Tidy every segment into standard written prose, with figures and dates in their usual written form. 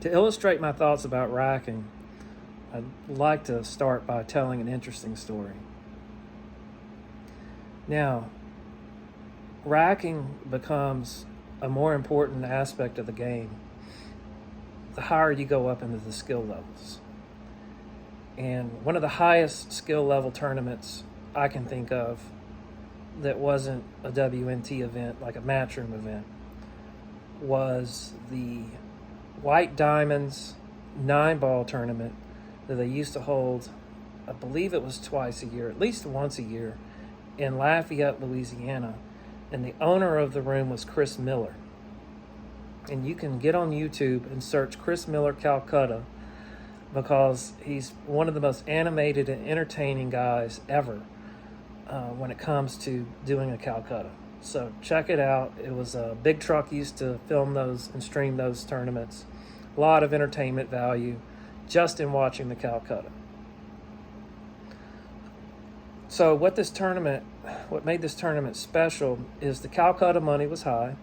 To illustrate my thoughts about racking, I'd like to start by telling an interesting story. Now, racking becomes a more important aspect of the game the higher you go up into the skill levels. And one of the highest skill level tournaments I can think of that wasn't a WNT event, like a matchroom event, was the White Diamonds 9-ball tournament that they used to hold, I believe it was twice a year, at least once a year, in Lafayette, Louisiana. And the owner of the room was Chris Miller. And you can get on YouTube and search Chris Miller Calcutta, because he's one of the most animated and entertaining guys ever when it comes to doing a Calcutta. So check it out. It was a Big Truck used to film those and stream those tournaments. A lot of entertainment value just in watching the Calcutta. So what made this tournament special is the Calcutta money was high,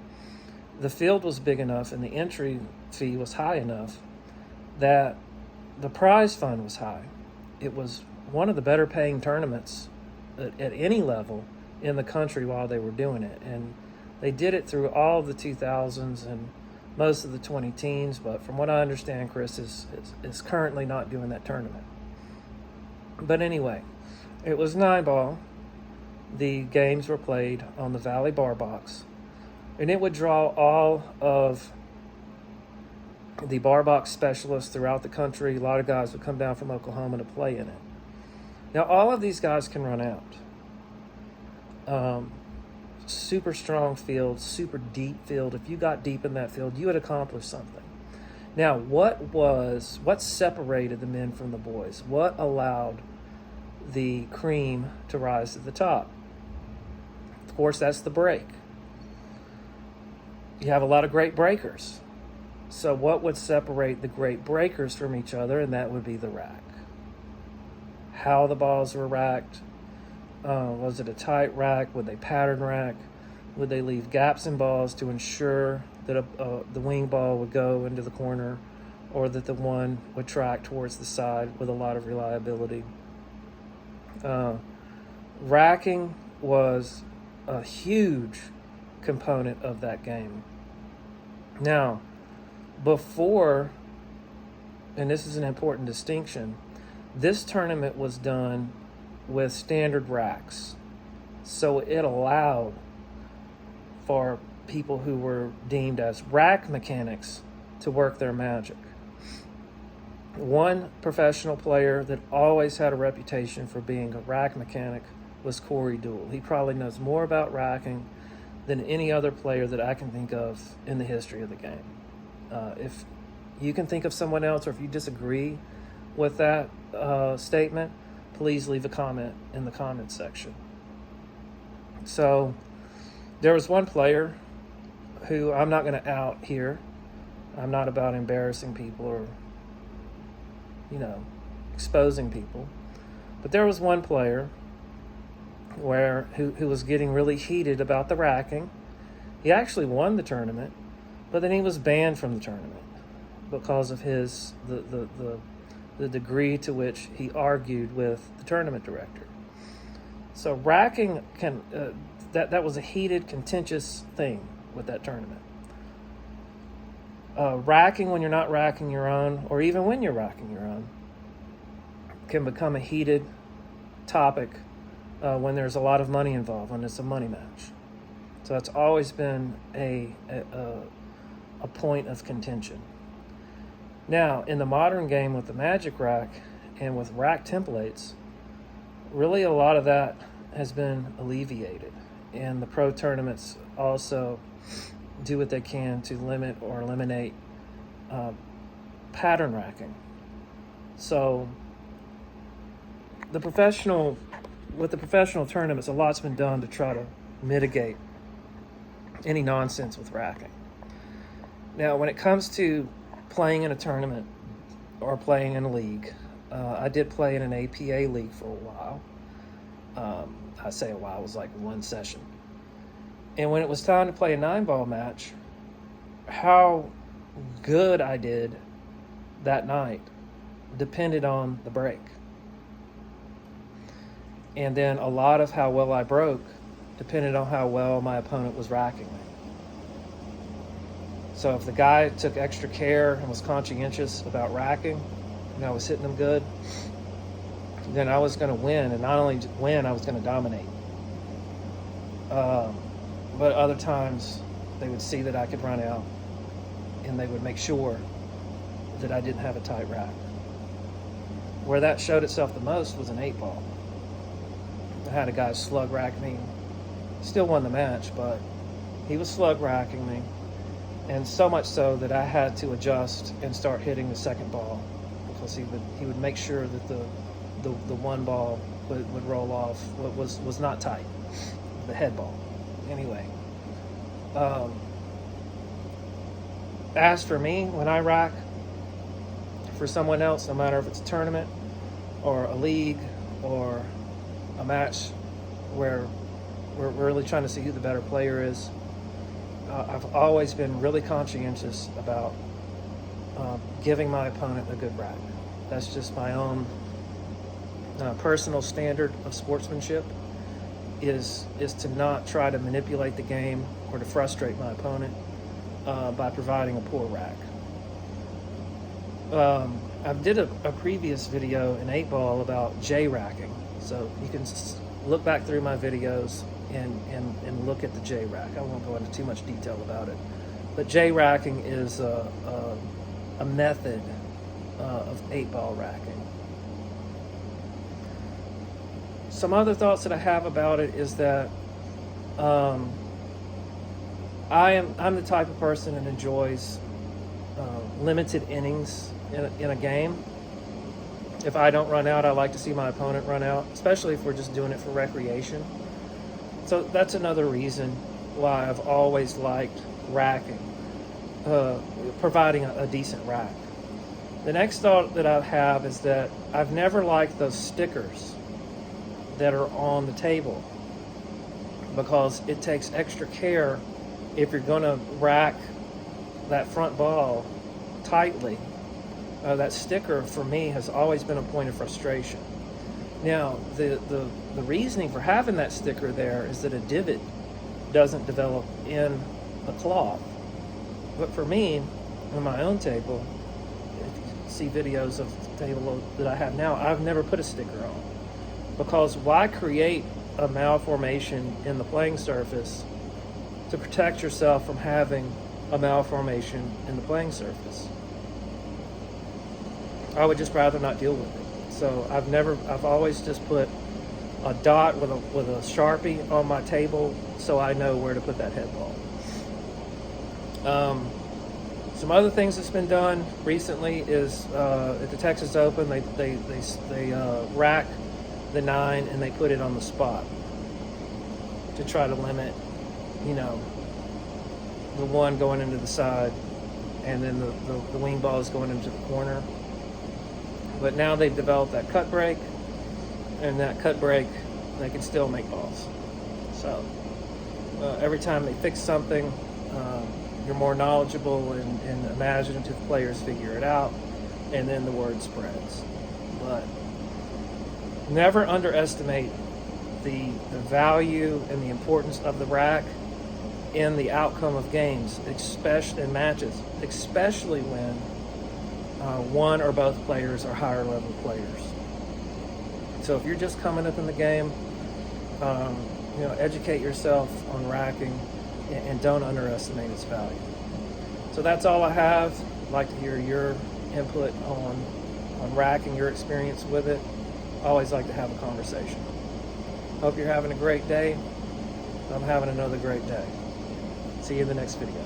the field was big enough, and the entry fee was high enough that the prize fund was high. It was one of the better paying tournaments at any level in the country while they were doing it. And they did it through all of the 2000s and most of the 2010s, but from what I understand, Chris is currently not doing that tournament. But anyway, it was 9-ball. The games were played on the Valley Bar Box, and it would draw all of the bar box specialists throughout the country. A lot of guys would come down from Oklahoma to play in it. Now, all of these guys can run out. Super strong field, super deep field. If you got deep in that field, you had accomplished something. Now, what separated the men from the boys? What allowed the cream to rise to the top? Of course, that's the break. You have a lot of great breakers. So what would separate the great breakers from each other? And that would be the rack. How the balls were racked. Was it a tight rack? Would they pattern rack? Would they leave gaps in balls to ensure that the wing ball would go into the corner, or that the one would track towards the side with a lot of reliability? Racking was a huge component of that game. Now, before, and this is an important distinction, this tournament was done with standard racks. So it allowed for people who were deemed as rack mechanics to work their magic. One professional player that always had a reputation for being a rack mechanic was Corey Deuel. He probably knows more about racking than any other player that I can think of in the history of the game. If you can think of someone else, or if you disagree with that statement, please leave a comment in the comment section. So there was one player who I'm not going to out here. I'm not about embarrassing people or, exposing people. But there was one player who was getting really heated about the racking. He actually won the tournament, but then he was banned from the tournament because of the degree to which he argued with the tournament director. So racking that was a heated, contentious thing with that tournament. Racking when you're not racking your own, or even when you're racking your own, can become a heated topic when there's a lot of money involved, when it's a money match. So that's always been a point of contention. Now, in the modern game with the Magic Rack and with rack templates, really a lot of that has been alleviated. And the pro tournaments also do what they can to limit or eliminate pattern racking. So with the professional tournaments, a lot's been done to try to mitigate any nonsense with racking. Now, when it comes to playing in a tournament or playing in a league, I did play in an APA league for a while. I say a while, it was like one session. And when it was time to play a 9-ball match, how good I did that night depended on the break. And then a lot of how well I broke depended on how well my opponent was racking me. So if the guy took extra care and was conscientious about racking, and I was hitting them good, then I was going to win. And not only win, I was going to dominate. But other times, they would see that I could run out, and they would make sure that I didn't have a tight rack. Where that showed itself the most was an 8-ball. I had a guy slug rack me. Still won the match, but he was slug racking me. And so much so that I had to adjust and start hitting the second ball, because he would make sure that the one ball would roll off what was not tight, the head ball. Anyway, as for me, when I rack for someone else, no matter if it's a tournament or a league or a match where we're really trying to see who the better player is, I've always been really conscientious about giving my opponent a good rack. That's just my own personal standard of sportsmanship, is to not try to manipulate the game or to frustrate my opponent by providing a poor rack. I did a previous video in 8-ball about J-racking, so you can look back through my videos and look at the J-rack. I won't go into too much detail about it, but J-racking is a method of 8-ball racking. Some other thoughts that I have about it is that I'm the type of person that enjoys limited innings in a game. If I don't run out, I like to see my opponent run out, especially if we're just doing it for recreation. So that's another reason why I've always liked racking, providing a decent rack. The next thought that I have is that I've never liked those stickers that are on the table, because it takes extra care if you're going to rack that front ball tightly. That sticker for me has always been a point of frustration. Now, the reasoning for having that sticker there is that a divot doesn't develop in a cloth. But for me, on my own table, if you see videos of the table that I have now, I've never put a sticker on. Because why create a malformation in the playing surface to protect yourself from having a malformation in the playing surface? I would just rather not deal with it. So I've always just put a dot with a Sharpie on my table, so I know where to put that head ball. Some other things that's been done recently is at the Texas Open, they rack the 9 and they put it on the spot to try to limit, the one going into the side and then the wing ball is going into the corner. But now they've developed that cut break, and that cut break, they can still make balls. So every time they fix something, you're more knowledgeable and imaginative players figure it out, and then the word spreads. But never underestimate the value and the importance of the rack in the outcome of games, especially in matches, especially when one or both players are higher level players. So if you're just coming up in the game, educate yourself on racking and don't underestimate its value. So that's all I have. I'd like to hear your input on racking, your experience with it. I always like to have a conversation. Hope you're having a great day. I'm having another great day. See you in the next video.